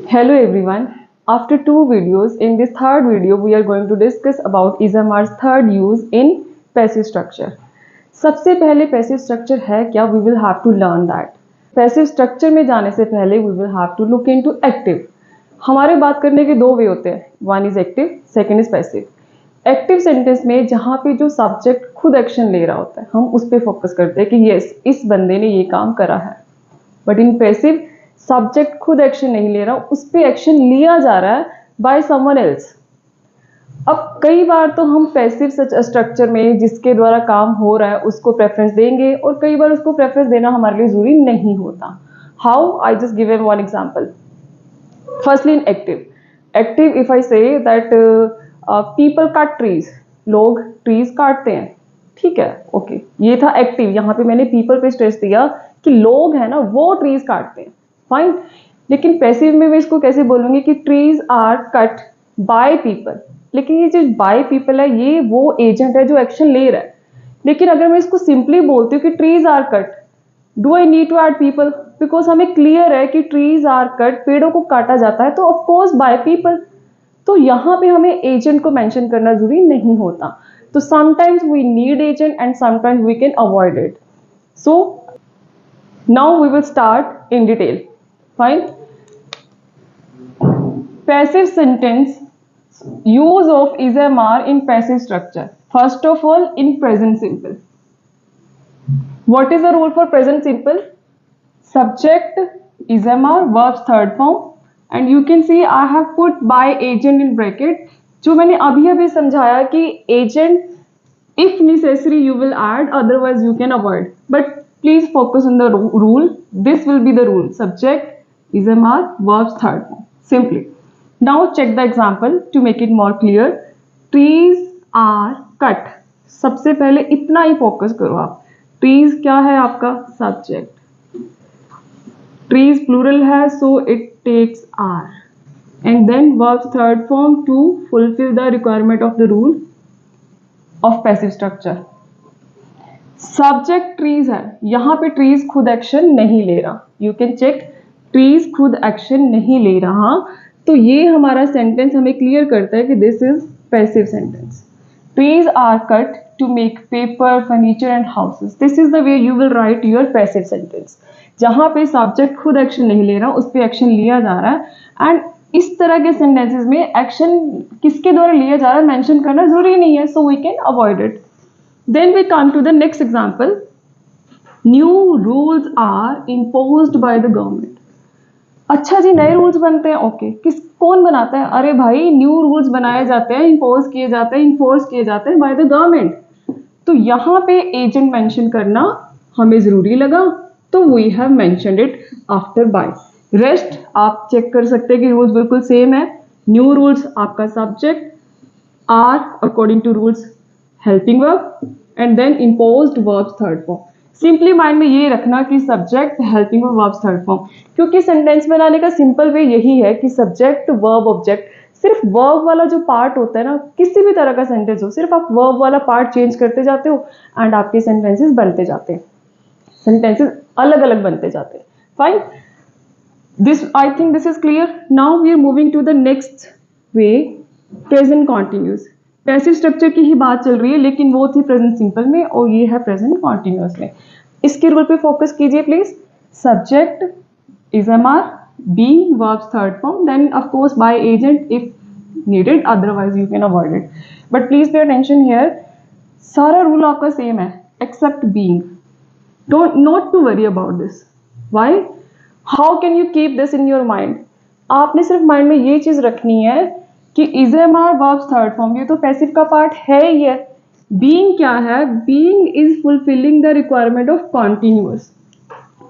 Hello everyone. After two videos, in this third video, we are going to discuss about ESMR's third use in passive structure. सबसे पहले passive structure है क्या? We will have to learn that. Passive structure में जाने से पहले we will have to look into active. हमारे बात करने के दो वे होते हैं. One is active, second is passive. Active sentence में जहाँ पे जो सब्जेक्ट खुद एक्शन ले रहा होता है हम उस पर फोकस करते हैं कि यस इस बंदे ने ये काम करा है. बट इन पैसिव सब्जेक्ट खुद एक्शन नहीं ले रहा, उस पर एक्शन लिया जा रहा है बाय समवन एल्स. अब कई बार तो हम पैसिव स्ट्रक्चर में जिसके द्वारा काम हो रहा है उसको प्रेफरेंस देंगे और कई बार उसको प्रेफरेंस देना हमारे लिए जरूरी नहीं होता. How? I just give one example. Firstly in active if I say that people cut trees, लोग ट्रीज काटते हैं. ठीक है, ओके, ये था एक्टिव. यहाँ पे मैंने पीपल पे स्ट्रेस दिया कि लोग हैं ना वो ट्रीज काटते हैं. फाइन. लेकिन पैसिव में मैं इसको कैसे बोलूंगी कि trees are cut by people. लेकिन ये जो बाय पीपल है ये वो एजेंट है जो एक्शन ले रहा है. लेकिन अगर मैं इसको सिंपली बोलती हूँ कि trees are cut, do I need to add people? Because हमें क्लियर है कि ट्रीज आर कट, पेड़ों को काटा जाता है तो ऑफकोर्स बाय पीपल. तो यहाँ पे हमें एजेंट को मेंशन करना जरूरी नहीं होता. तो sometimes we need agent and sometimes we can avoid it. So now we will start in detail. Fine. Passive sentence use of is MR in passive structure. First of all, in present simple. What is the rule for present simple? Subject is MR, verbs third form, and you can see I have put by agent in bracket. जो मैंने अभी समझाया कि agent if necessary you will add, otherwise you can avoid. But please focus on the rule. This will be the rule. Subject is MR, verbs third form. Simply. Now check the example to make it more clear. Trees are cut. सबसे पहले इतना ही focus करो आप. Trees क्या है आपका? Subject. Trees plural है so it takes R. And then verbs third form to fulfill the requirement of the rule of passive structure. Subject trees है. यहाँ पे trees खुद एक्शन नहीं ले रहा. You can check. ट्रीज खुद एक्शन नहीं ले रहा. तो ये हमारा सेंटेंस हमें क्लियर करता है कि this is passive sentence. Trees are cut to make paper, furniture and houses. This is the way you will write your passive sentence. जहां पे सब्जेक्ट खुद एक्शन नहीं ले रहा उस पर एक्शन लिया जा रहा है. एंड इस तरह के सेंटेंसेस में एक्शन किसके द्वारा लिया जा रहा है मेंशन करना जरूरी नहीं है, so we can avoid it. Then we come to the next example. New rules are imposed by the government. अच्छा जी, नए रूल्स बनते हैं. ओके, कौन बनाता है? अरे भाई, न्यू रूल्स बनाए जाते हैं, इम्पोज किए जाते हैं, इन्फोर्स किए जाते हैं बाय द गवर्नमेंट. तो यहाँ पे एजेंट मेंशन करना हमें जरूरी लगा तो we have mentioned it after by. Rest आप चेक कर सकते हैं कि रूल्स बिल्कुल सेम है. न्यू रूल्स आपका subject, are according to rules helping verb and then imposed verbs third form. Simply mind में ये रखना कि subject helping verbs third form, क्योंकि सेंटेंस बनाने का सिंपल वे यही है कि सब्जेक्ट वर्ब ऑब्जेक्ट. सिर्फ वर्ब वाला जो पार्ट होता है ना, किसी भी तरह का सेंटेंस हो, सिर्फ आप वर्ब वाला पार्ट चेंज करते जाते हो एंड आपके सेंटेंसेस बनते जाते हैं. सेंटेंसेस अलग अलग बनते जाते हैं. Fine. This I think this is clear. Now we are moving to the next way, present continuous. Passive structure की ही बात चल रही है लेकिन वो थी प्रेजेंट सिंपल में और ये है प्रेजेंट कॉन्टिन्यूअस में. इसके रूल पे फोकस कीजिए please. Subject is MR, being verbs third form, then of course by agent if needed, otherwise you can avoid it. But please pay attention here. सारा rule आपका सेम है except being. Don't not to worry about this. Why? How can you keep this in your mind? आपने सिर्फ mind में ये चीज रखनी है कि is MR verbs third form, ये तो पैसिव का पार्ट है ही है. Being क्या है? Being is fulfilling the requirement of continuous.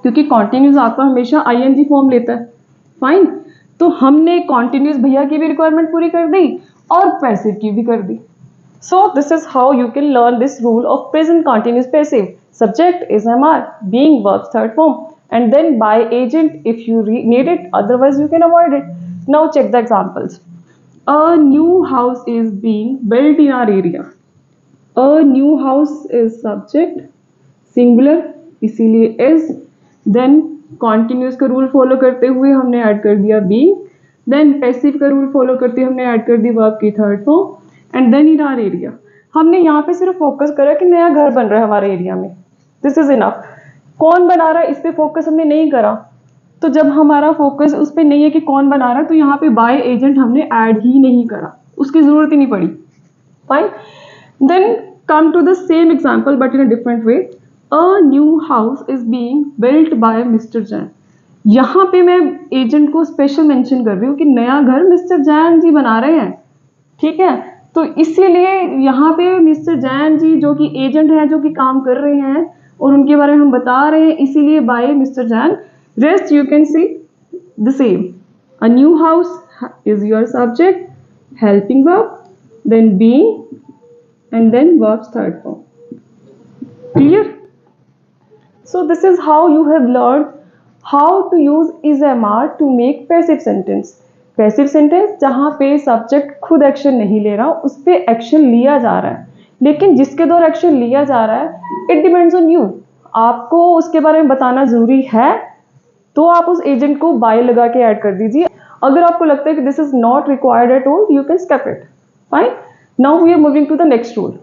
क्योंकि कॉन्टिन्यूस आपका हमेशा आईएनजी फॉर्म लेता है. फाइन. तो हमने कॉन्टिन्यूस भैया की भी रिक्वायरमेंट पूरी कर दी और पैसिव की भी कर दी. So this is how you can learn this rule of present continuous passive. Subject is MR, being verbs third form and then by agent if you need it, otherwise you can avoid it. Now check the examples. A new house is being built in our area. A new house is subject singular इसीलिए is. Then continuous का rule follow करते हुए हमने add कर दिया being then passive का rule follow करते हुए हमने ऐड कर दी वर्ब की third form and then in our area. हमने यहाँ पे सिर्फ फोकस करा कि नया घर बन रहा है हमारे एरिया में, दिस इज इनफ। कौन बना रहा है इस पे फोकस हमने नहीं करा, तो जब हमारा फोकस उस पर नहीं है कि कौन बना रहा है तो यहाँ पे बाय एजेंट हमने ऐड ही नहीं करा, उसकी जरूरत ही नहीं पड़ी। Fine, then come to the same example but in a different way. A new house is being built by mister Jain. यहाँ पे मैं एजेंट को स्पेशल मेंशन कर रही हूँ कि नया घर मिस्टर जैन जी बना रहे हैं, ठीक है। तो इसीलिए यहाँ पे मिस्टर जैन जी जो कि एजेंट है, जो कि काम कर रहे हैं और उनके बारे में हम बता रहे हैं, इसीलिए by mister Jain. Rest you can see the same. A new house is your subject, helping verb, then being, and then verb's third form. Clear? So this is how you have learned how to use is MR to make passive sentence. Passive sentence जहाँ पे subject खुद action नहीं ले रहा, उस पे action लिया जा रहा है, लेकिन जिसके द्वारा एक्शन लिया जा रहा है it depends on you. आपको उसके बारे में बताना जरूरी है, तो आप उस एजेंट को बाय लगा के ऐड कर दीजिए। अगर आपको लगता है कि this is not required at all, you can skip it. Fine, now we are moving to the next rule.